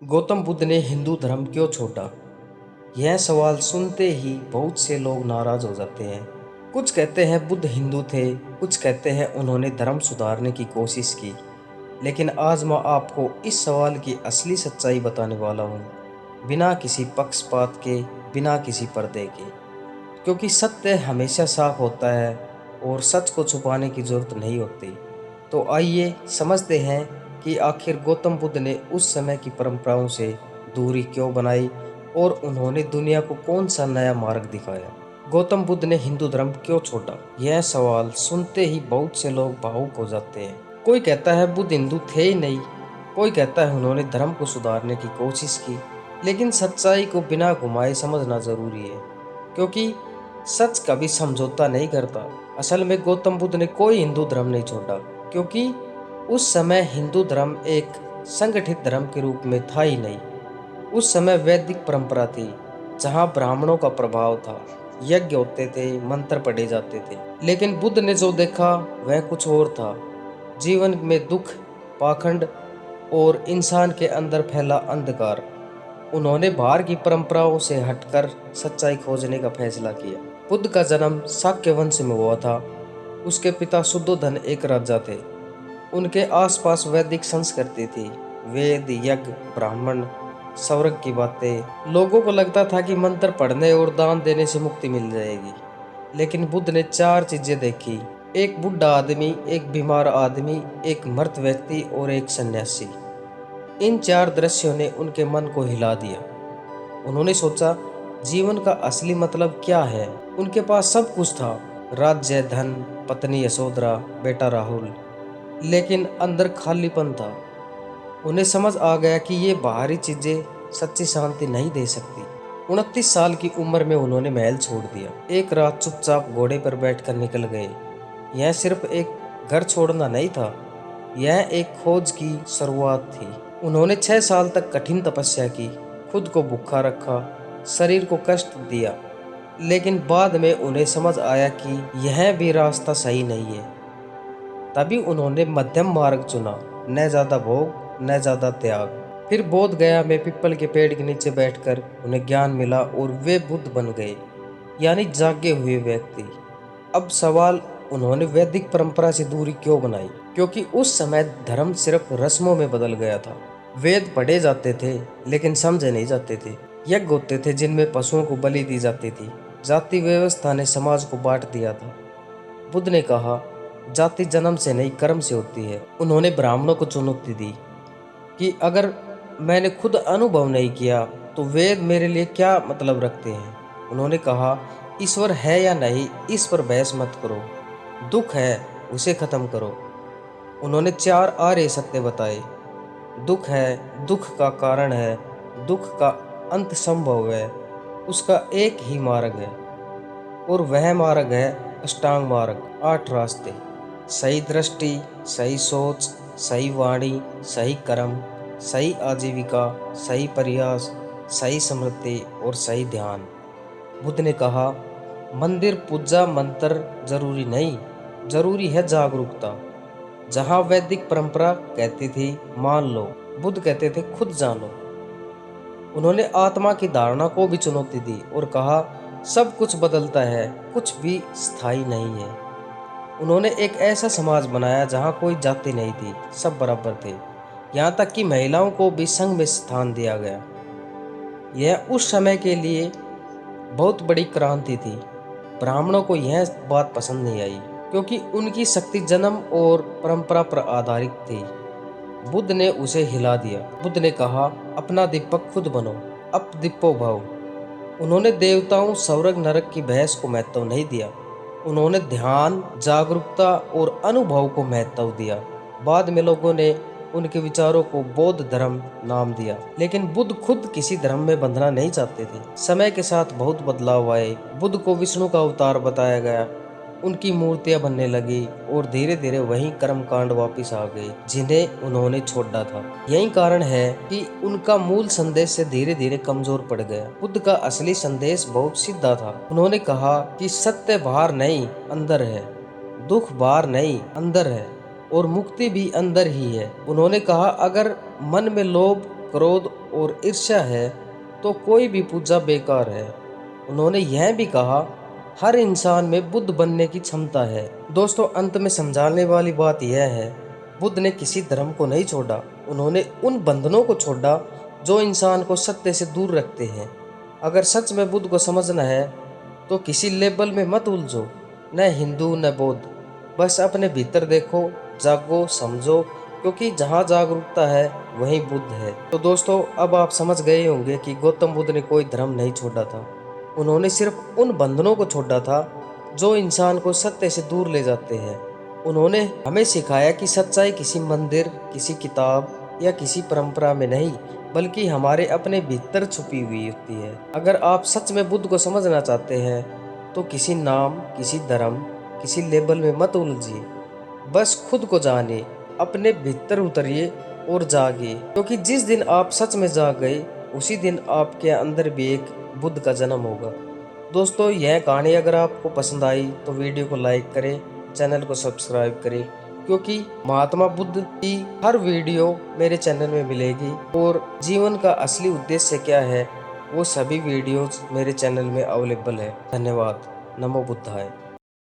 गौतम बुद्ध ने हिंदू धर्म क्यों छोड़ा? यह सवाल सुनते ही बहुत से लोग नाराज हो जाते हैं। कुछ कहते हैं बुद्ध हिंदू थे, कुछ कहते हैं उन्होंने धर्म सुधारने की कोशिश की। लेकिन आज मैं आपको इस सवाल की असली सच्चाई बताने वाला हूँ, बिना किसी पक्षपात के, बिना किसी पर्दे के। क्योंकि सत्य हमेशा साफ होता है और सच को छुपाने की जरूरत नहीं होती। तो आइए समझते हैं कि आखिर गौतम बुद्ध ने उस समय की परंपराओं से दूरी क्यों बनाई और उन्होंने दुनिया को कौन सा नया मार्ग दिखाया। गौतम बुद्ध ने हिंदू धर्म क्यों छोड़ा? यह सवाल सुनते ही बहुत से लोग भावुक हो जाते हैं। कोई कहता है बुद्ध हिंदू थे ही नहीं, कोई कहता है उन्होंने धर्म को सुधारने की कोशिश की। लेकिन सच्चाई को बिना घुमाए समझना जरूरी है, क्योंकि सच कभी समझौता नहीं करता। असल में गौतम बुद्ध ने कोई हिंदू धर्म नहीं छोड़ा, क्योंकि उस समय हिंदू धर्म एक संगठित धर्म के रूप में था ही नहीं। उस समय वैदिक परंपरा थी, जहां ब्राह्मणों का प्रभाव था, यज्ञ होते थे, मंत्र पढ़े जाते थे। लेकिन बुद्ध ने जो देखा वह कुछ और था। जीवन में दुख, पाखंड और इंसान के अंदर फैला अंधकार। उन्होंने बाहर की परंपराओं से हटकर सच्चाई खोजने का फैसला किया। बुद्ध का जन्म शाक्य वंश में हुआ था। उसके पिता शुद्धोधन एक राजा थे। उनके आसपास वैदिक संस्कृति थी, वेद, यज्ञ, ब्राह्मण, स्वर्ग की बातें। लोगों को लगता था कि मंत्र पढ़ने और दान देने से मुक्ति मिल जाएगी। लेकिन बुद्ध ने चार चीजें देखी: एक बूढ़ा आदमी, एक बीमार आदमी, एक मृत व्यक्ति और एक सन्यासी। इन चार दृश्यों ने उनके मन को हिला दिया। उन्होंने सोचा, जीवन का असली मतलब क्या है? उनके पास सब कुछ था, राज्य, धन, पत्नी यशोधरा, बेटा राहुल, लेकिन अंदर खालीपन था। उन्हें समझ आ गया कि ये बाहरी चीजें सच्ची शांति नहीं दे सकती। 29 साल की उम्र में उन्होंने महल छोड़ दिया। एक रात चुपचाप घोड़े पर बैठकर निकल गए। यह सिर्फ एक घर छोड़ना नहीं था, यह एक खोज की शुरुआत थी। उन्होंने 6 साल तक कठिन तपस्या की, खुद को भूखा रखा, शरीर को कष्ट दिया। लेकिन बाद में उन्हें समझ आया कि यह भी रास्ता सही नहीं है। तभी उन्होंने मध्यम मार्ग चुना, न ज्यादा भोग, न ज्यादा त्याग। फिर बोध गया में पीपल के पेड़ के नीचे बैठकर उन्हें ज्ञान मिला और वे बुद्ध बन गए, यानी जागे हुए व्यक्ति। अब सवाल, उन्होंने वैदिक परंपरा से दूरी क्यों बनाई? क्योंकि उस समय धर्म सिर्फ रस्मों में बदल गया था। वेद पढ़े जाते थे लेकिन समझे नहीं जाते थे। यज्ञ होते थे जिनमें पशुओं को बलि दी जाती थी। जाति व्यवस्था ने समाज को बांट दिया था। बुद्ध ने कहा, जाति जन्म से नहीं कर्म से होती है। उन्होंने ब्राह्मणों को चुनौती दी कि अगर मैंने खुद अनुभव नहीं किया तो वेद मेरे लिए क्या मतलब रखते हैं। उन्होंने कहा, ईश्वर है या नहीं इस पर बहस मत करो, दुख है उसे खत्म करो। उन्होंने 4 आर्य सत्य बताए: दुख है, दुख का कारण है, दुख का अंत संभव है, उसका एक ही मार्ग है और वह मार्ग है अष्टांग मार्ग, 8 रास्ते। सही दृष्टि, सही सोच, सही वाणी, सही कर्म, सही आजीविका, सही प्रयास, सही स्मृति और सही ध्यान। बुद्ध ने कहा, मंदिर, पूजा, मंत्र जरूरी नहीं, जरूरी है जागरूकता। जहां वैदिक परंपरा कहती थी मान लो, बुद्ध कहते थे खुद जानो। उन्होंने आत्मा की धारणा को भी चुनौती दी और कहा, सब कुछ बदलता है, कुछ भी स्थायी नहीं है। उन्होंने एक ऐसा समाज बनाया जहां कोई जाति नहीं थी, सब बराबर थे। यहाँ तक कि महिलाओं को भी संघ में स्थान दिया गया। यह उस समय के लिए बहुत बड़ी क्रांति थी। ब्राह्मणों को यह बात पसंद नहीं आई, क्योंकि उनकी शक्ति जन्म और परंपरा पर आधारित थी। बुद्ध ने उसे हिला दिया। बुद्ध ने कहा, अपना दीपक खुद बनो, अप दीपो भव। उन्होंने देवताओं, स्वर्ग नरक की बहस को महत्व नहीं दिया। उन्होंने ध्यान, जागरूकता और अनुभव को महत्व दिया। बाद में लोगों ने उनके विचारों को बौद्ध धर्म नाम दिया। लेकिन बुद्ध खुद किसी धर्म में बंधना नहीं चाहते थे। समय के साथ बहुत बदलाव आए। बुद्ध को विष्णु का अवतार बताया गया, उनकी मूर्तियां बनने लगी और धीरे धीरे वही कर्म कांड वापिस आ गए जिन्हें उन्होंने छोड़ा था। यही कारण है कि उनका मूल संदेश से धीरे धीरे कमजोर पड़ गया। बुद्ध का असली संदेश बहुत सीधा था। उन्होंने कहा कि सत्य बाहर नहीं अंदर है, दुख बाहर नहीं अंदर है और मुक्ति भी अंदर ही है। उन्होंने कहा, अगर मन में लोभ, क्रोध और ईर्ष्या है तो कोई भी पूजा बेकार है। उन्होंने यह भी कहा, हर इंसान में बुद्ध बनने की क्षमता है। दोस्तों, अंत में समझाने वाली बात यह है, बुद्ध ने किसी धर्म को नहीं छोड़ा, उन्होंने उन बंधनों को छोड़ा जो इंसान को सत्य से दूर रखते हैं। अगर सच में बुद्ध को समझना है तो किसी लेबल में मत उलझो, न हिंदू न बौद्ध, बस अपने भीतर देखो, जागो, समझो, क्योंकि जहाँ जागरूकता है वहीं बुद्ध है। तो दोस्तों, अब आप समझ गए होंगे कि गौतम बुद्ध ने कोई धर्म नहीं छोड़ा था, उन्होंने सिर्फ उन बंधनों को छोड़ा था जो इंसान को सत्य से दूर ले जाते हैं। उन्होंने हमें सिखाया कि सच्चाई किसी मंदिर, किसी किताब या किसी परंपरा में नहीं, बल्कि हमारे अपने भीतर छुपी हुई होती है। अगर आप सच में बुद्ध को समझना चाहते हैं तो किसी नाम, किसी धर्म, किसी लेबल में मत उलझिए, बस खुद को जानिए, अपने भीतर उतरिए और जागिए, क्योंकि जिस दिन आप सच में जाग गए उसी दिन आपके अंदर भी एक बुद्ध का जन्म होगा। दोस्तों, यह कहानी अगर आपको पसंद आई तो वीडियो को लाइक करें, चैनल को सब्सक्राइब करें, क्योंकि महात्मा बुद्ध की हर वीडियो मेरे चैनल में मिलेगी और जीवन का असली उद्देश्य क्या है वो सभी वीडियोस मेरे चैनल में अवेलेबल है। धन्यवाद। नमो बुद्धाय।